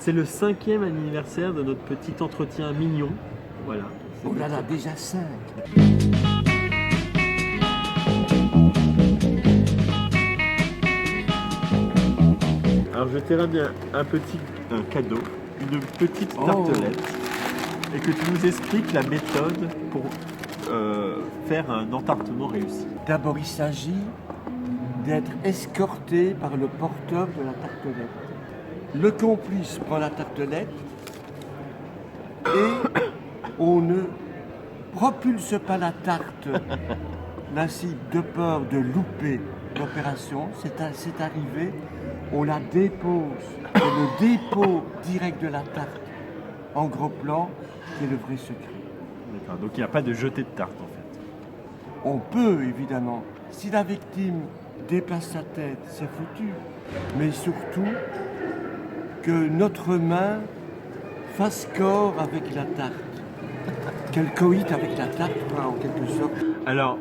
C'est le 5e anniversaire de notre petit entretien mignon. Voilà. Oh là là, déjà 5. Alors je t'ai ramené un cadeau, une petite tartelette, et que tu nous expliques la méthode pour faire un entartement réussi. D'abord, il s'agit d'être escorté par le porteur de la tartelette. Le complice prend la tartelette et on ne propulse pas la tarte ainsi de peur de louper l'opération. C'est arrivé, on la dépose. C'est le dépôt direct de la tarte en gros plan qui est le vrai secret. D'accord, donc il n'y a pas de jeté de tarte en fait. On peut évidemment, si la victime déplace sa tête, c'est foutu. Mais surtout, que notre main fasse corps avec la tarte. Qu'elle coïte avec la tarte, quoi, en quelque sorte. Alors,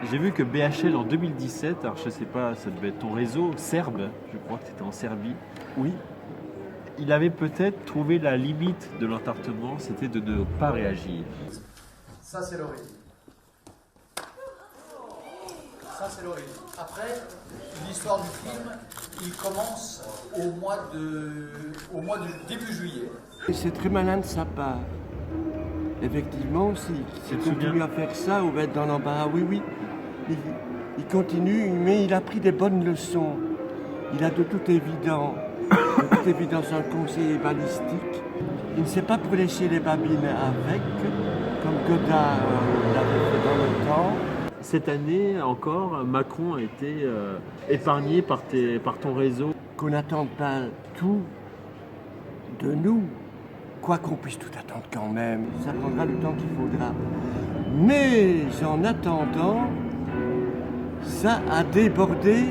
j'ai vu que BHL en 2017, alors je sais pas, ça devait être ton réseau, serbe, je crois que c'était en Serbie, Oui, il avait peut-être trouvé la limite de l'entartement, c'était de ne pas réagir. Ça, c'est l'origine. Ça, c'est l'origine. Après, l'histoire du film, il commence au mois de début juillet. et c'est très malin de sa part. Effectivement, s'il continue à faire ça, on va être dans l'embarras. Oui, oui, il continue, mais il a pris des bonnes leçons. Il a de toute évidence un conseiller balistique. Il ne sait pas prêcher les babines avec, comme Godard l'avait fait dans le temps. Cette année encore, Macron a été épargné par ton réseau. Qu'on n'attende pas tout de nous, quoi qu'on puisse tout attendre quand même. Ça prendra le temps qu'il faudra. Mais en attendant, ça a débordé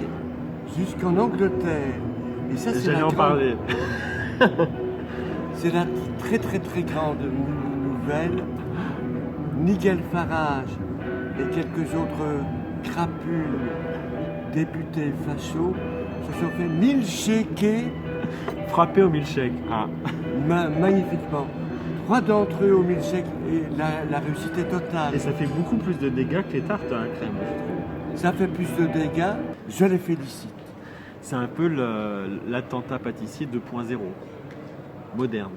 jusqu'en Angleterre. Et ça, c'est J'allais en parler. C'est la très très très grande nouvelle. Nigel Farage et quelques autres crapules députés fachos se sont fait milkshaker Frappé au milkshake. Ah. magnifiquement. 3 d'entre eux au milkshake et la réussite est totale. Et ça fait beaucoup plus de dégâts que les tartes à la crème, je trouve. Ça fait plus de dégâts, je les félicite. C'est un peu l'attentat pâtissier 2.0, moderne.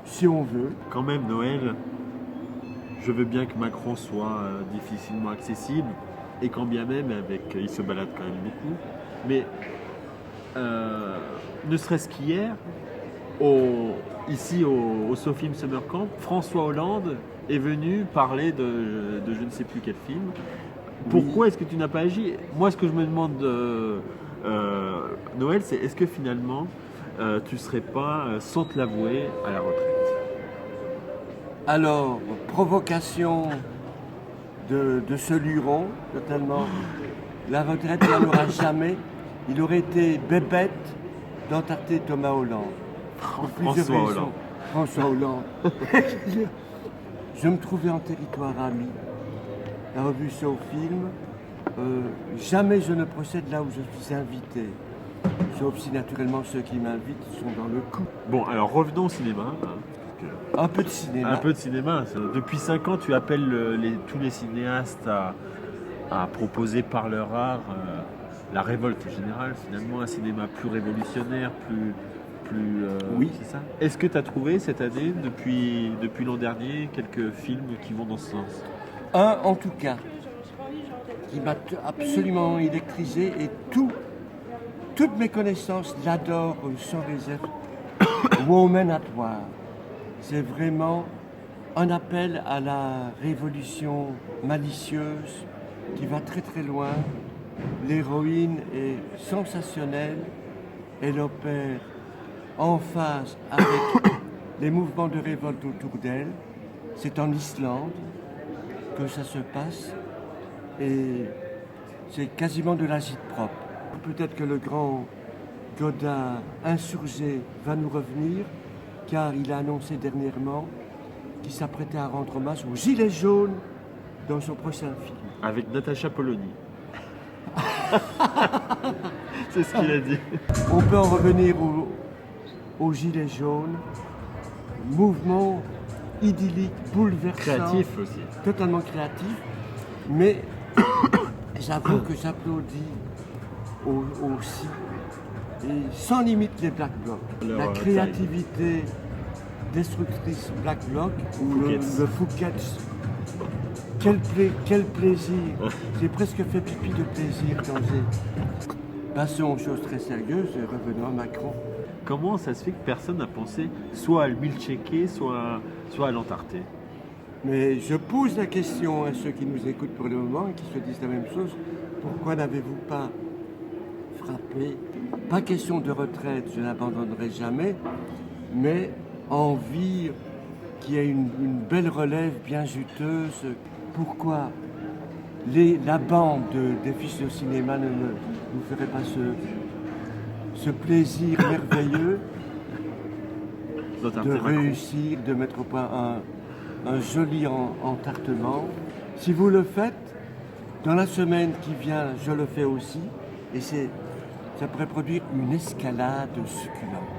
Si on veut, Quand même, Noël, je veux bien que Macron soit difficilement accessible, et quand bien même, il se balade quand même beaucoup. Mais ne serait-ce qu'hier, ici au SoFilm Summer Camp, François Hollande est venu parler de je ne sais plus quel film. Pourquoi est-ce que tu n'as pas agi? Moi, ce que je me demande, Noël, c'est est-ce que finalement, tu ne serais pas, sans te l'avouer, à la retraite? alors, provocation de ce luron, totalement. La retraite, il n'en aura jamais. Il aurait été bébête d'entarter Thomas Hollande. Pour plusieurs François raisons. Hollande. François Hollande. Je me trouvais en territoire ami. La revue SoFilm. Jamais je ne procède là où je suis invité. Sauf si naturellement ceux qui m'invitent sont dans le coup. Bon, alors revenons au cinéma. Hein, Un peu de cinéma. un peu de cinéma. Depuis 5 ans, tu appelles tous les cinéastes à proposer par leur art la révolte générale, finalement, un cinéma plus révolutionnaire, Oui. c'est ça. Est-ce que tu as trouvé cette année, depuis l'an dernier, quelques films qui vont dans ce sens? Un en tout cas, qui m'a absolument électrisé et toutes mes connaissances l'adorent sans réserve. Woman at War. C'est vraiment un appel à la révolution malicieuse qui va très très loin. L'héroïne est sensationnelle. Elle opère en phase avec les mouvements de révolte autour d'elle. C'est en Islande que ça se passe et c'est quasiment de l'agite propre. Peut-être que le grand Godard insurgé va nous revenir, car il a annoncé dernièrement qu'il s'apprêtait à rendre hommage aux Gilets jaunes dans son prochain film. Avec Natacha Polony. C'est ce qu'il a dit. On peut en revenir aux Gilets jaunes, mouvement idyllique, bouleversant, Créatif aussi. totalement créatif, mais j'avoue que j'applaudis aussi, et sans limite les Black Blocs. La Leur créativité destructrice Black Bloc ou le Fouquet's. Quel plaisir! J'ai presque fait pipi de plaisir quand j'ai... Passons aux choses très sérieuses et revenons à Macron. Comment ça se fait que personne n'a pensé soit à le milchecker, soit à l'entarter? Mais je pose la question à ceux qui nous écoutent pour le moment et qui se disent la même chose. Pourquoi n'avez-vous pas frappé? Pas question de retraite, je n'abandonnerai jamais, mais envie qu'il y ait une belle relève bien juteuse. Pourquoi la bande des fils de cinéma ne nous ferait pas ce plaisir merveilleux de réussir, de mettre au point un joli entartement? Si vous le faites, dans la semaine qui vient, je le fais aussi, et ça pourrait produire une escalade succulente.